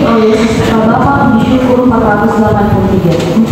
oh Yesus, Bapa puji syukur 483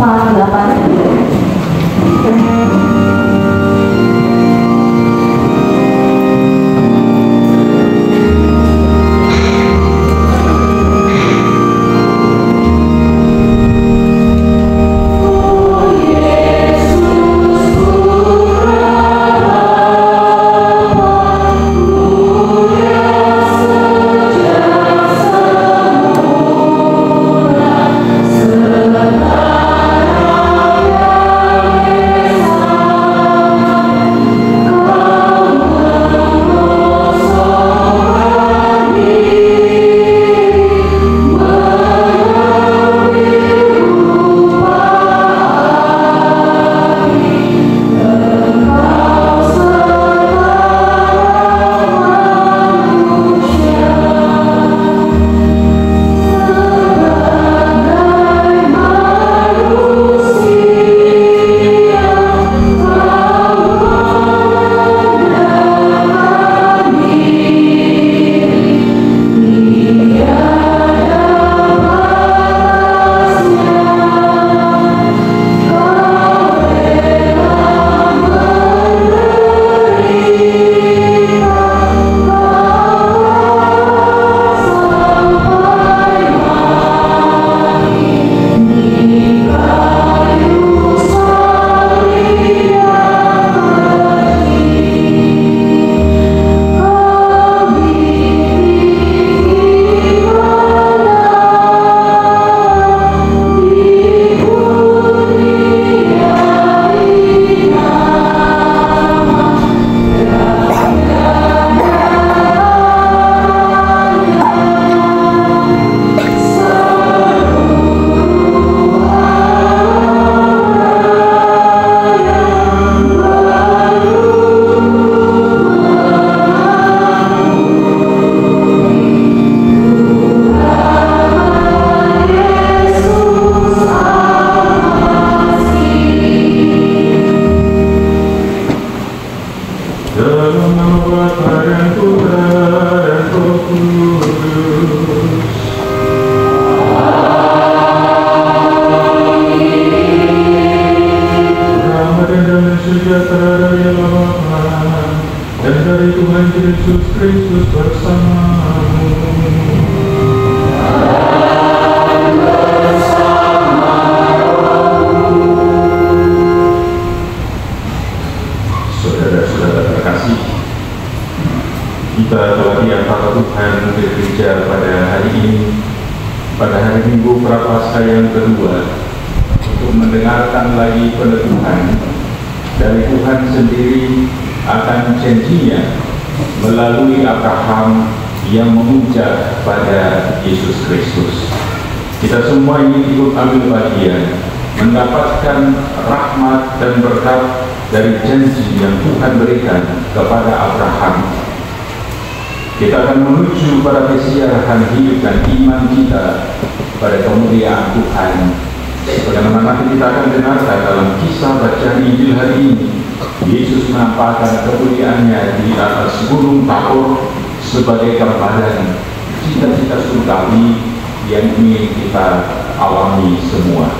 sebagai gambaran cita-cita surgawi yang ingin kita alami semua.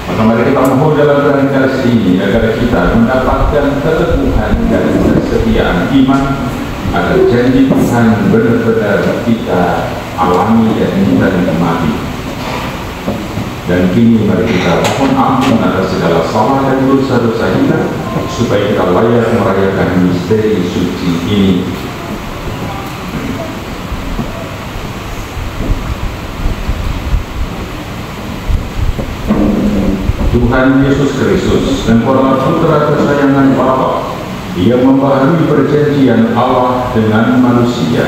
Maka mari kita mohon dalam renungan ini agar kita mendapatkan keteguhan dan kesetiaan iman, agar janji Tuhan benar-benar kita alami dan kita nikmati. Dan kini mari kita mohon ampun atas segala salah dan dosa-dosa kita, supaya kita layak merayakan misteri suci ini. Tuhan Yesus Kristus dan para putra kesayangan Bapa yang membaharui perjanjian Allah dengan manusia.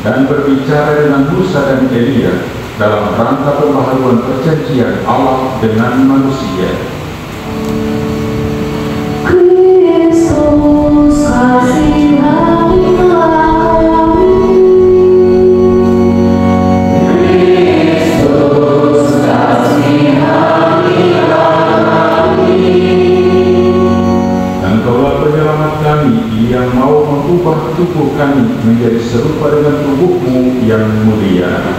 Dan berbicara dengan Musa dan Elia dan dalam rangka pembaharuan perjanjian Allah dengan manusia. tubuh kami menjadi serupa dengan tubuh-Mu yang mulia.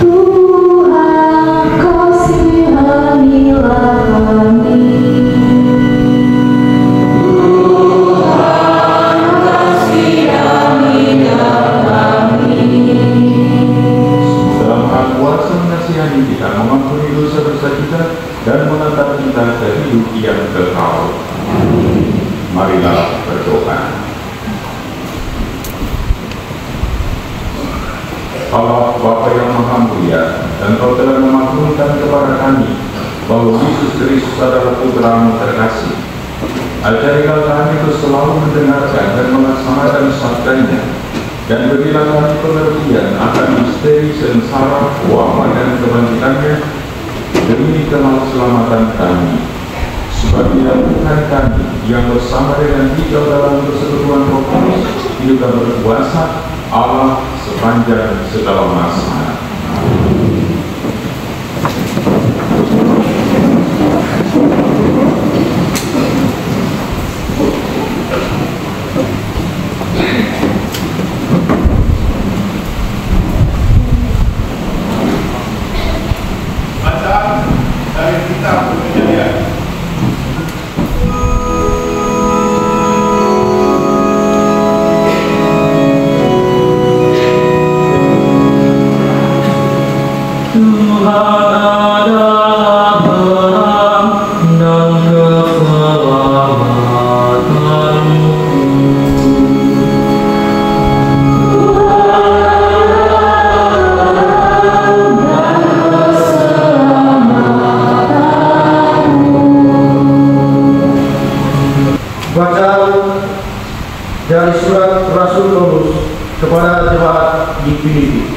Tuhan, kasihanilah kami. Tuhan, kasihanilah kami. Dalam hal kuasa mengasihani kita, mengampuni dosa-dosa kita, dan mengantar kita ke hidup yang kekal. Marilah berdoa. Allah Bapa yang Maha Mulia, Engkau telah memaklumkan kepada kami bahwa Yesus Kristus adalah Putra-Mu terkasih. Ajarilah kami untuk selalu mendengarkan dan melaksanakan sabdanya, dan berilah kami pengertian akan misteri sengsara, wafat dan kebangkitannya demi keselamatan kami. Sebab Dia Tuhan kami yang bersama dengan Dikau dalam persekutuan Roh Kudus juga berkuasa Allah sepanjang segala masa. Bacaan dari kitab Kejadian. Bacaan dari surat Rasul Paulus kepada jemaat di Filipi.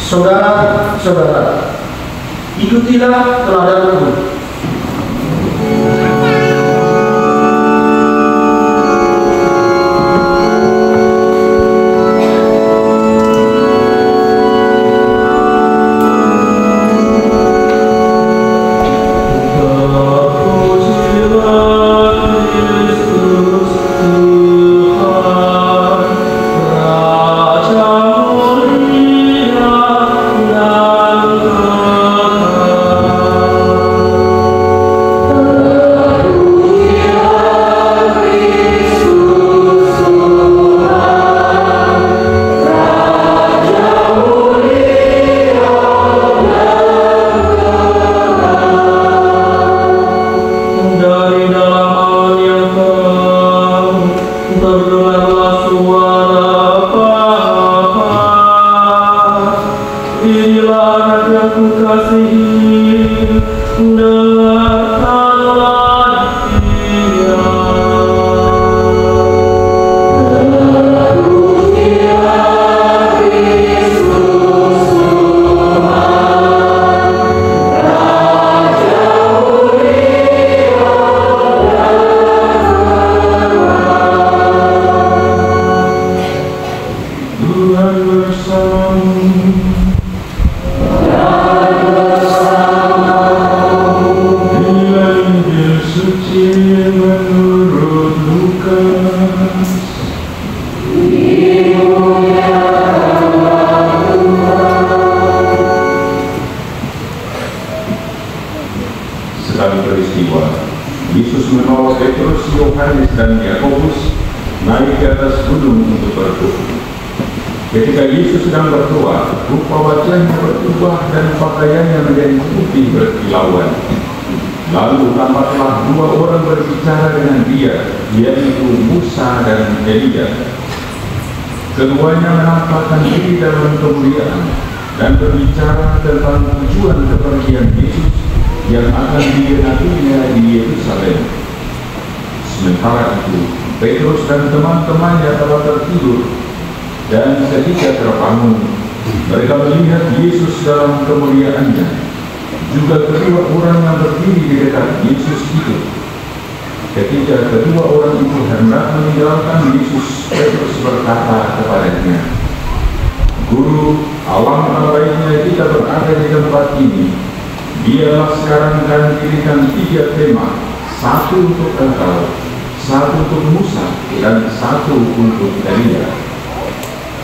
Saudara-saudara, ikutilah teladanku. Sekali peristiwa, Yesus membawa Petrus, Yohanes, dan Yakobus naik ke atas gunung untuk berdoa. Ketika Yesus sedang berdoa, rupa wajahnya berubah dan pakaiannya menjadi putih berkilauan. Lalu tampaklah dua orang berbicara dengan dia, yaitu Musa dan Elia. Keduanya menampakkan diri dalam kemuliaan dan berbicara tentang tujuan kepergian Yesus yang akan digenapinya di Yerusalem. Sementara itu, Petrus dan teman-temannya telah tertidur, dan ketika terbangun, mereka melihat Yesus dalam kemuliaannya. Juga kedua orang yang berdiri di dekat Yesus itu. Ketika kedua orang itu hendak meninggalkan Yesus, Petrus berkata kepadanya, "Guru, alangkah baiknya kita berada di tempat ini. Biarlah sekarang kami dirikan 3 tema, satu untuk Engkau, satu untuk Musa dan satu untuk Elia.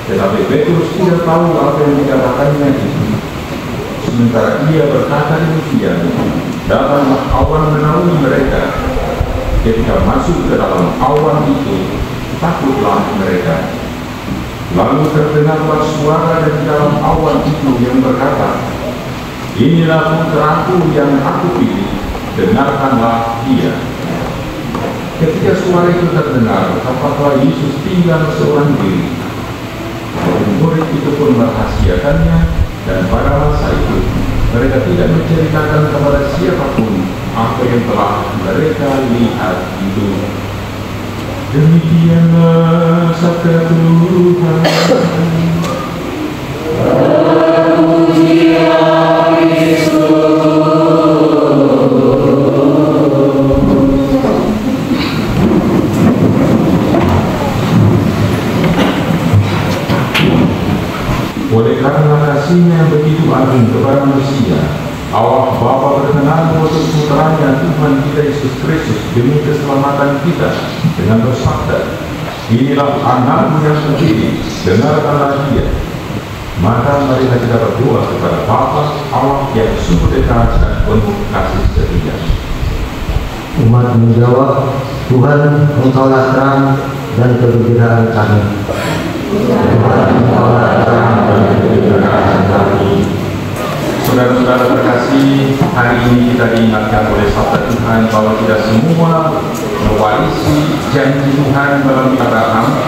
Tetapi Petrus tidak tahu apa yang dikatakannya itu. Sementara ia berkata demikian, datanglah awan menaungi mereka. Ketika masuk ke dalam awan itu, takutlah mereka. Lalu terdengarlah suara dari dalam awan itu yang berkata, "Inilah putraku yang aku pilih, dengarkanlah dia." Ketika suara itu terdengar, tampaklah Yesus tinggal seorang diri. Murid itu pun merahasiakannya, dan pada masa itu mereka tidak menceritakan kepada siapapun apa yang telah mereka lihat itu. Demikianlah sabda Tuhan. Oleh karena kasihnya yang begitu agung kepada manusia, Allah Bapa berkenan mengutus putranya Tuhan kita Yesus Kristus demi keselamatan kita dengan bersabda, "Inilah anakku yang terpilih, dengarkanlah dia." Maka marilah kita berdoa kepada Bapa Allah yang sungguh dekat dan penuh kasih setia. Umat menjawab, "Tuhan, Engkaulah terang dan kegembiraan kami." Saudara-saudara terkasih, hari ini kita diingatkan oleh sabda Tuhan bahwa kita semua mewarisi janji Tuhan melalui Abraham,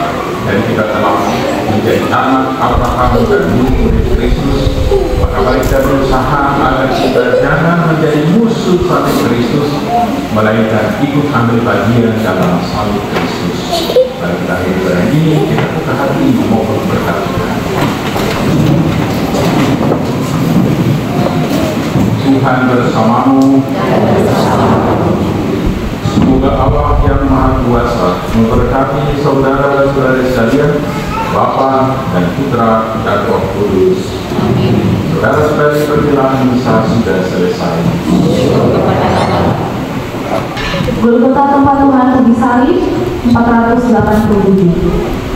dan kita telah menjadi anak Abraham dan murid Kristus. Maka mari kita berusaha agar kita jangan menjadi musuh salib Kristus, melainkan ikut ambil bagian dalam salib Kristus. Mari kita akhiri barang ini, kita buka hati mohon berkat Tuhan. Tuhan bersamamu. Semoga Allah yang Maha Kuasa memberkati saudara-saudara sekalian, Bapa dan Putra dan Roh Kudus. Saudara-saudari, perjalanan misa sudah selesai. Golgota tempat Tuhan di salib 487.